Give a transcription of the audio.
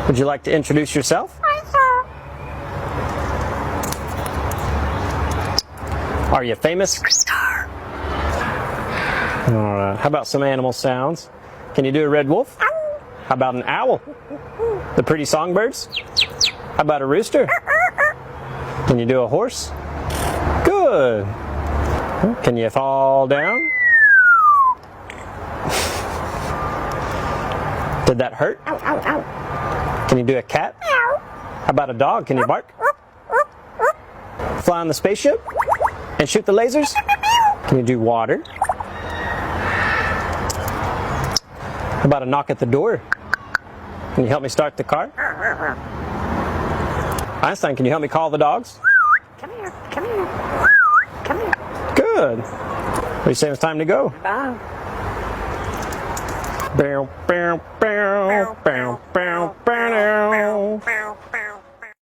Would you like to introduce yourself? Are you famous? Alright, how about some animal sounds? Can you do a red wolf? How about an owl? The pretty songbirds? How about a rooster? Can you do a horse? Good. Can you fall down? Did that hurt? Can you do a cat? How about a dog? Can you bark? Fly on the spaceship? And shoot the lasers? Can you do water? How about a knock at the door? Can you help me start the car? Einstein, can you help me call the dogs? Come here, come here, come here. Good. What do you say it's time to go? Bye. Bow, bow, bow, bow, bow, bow.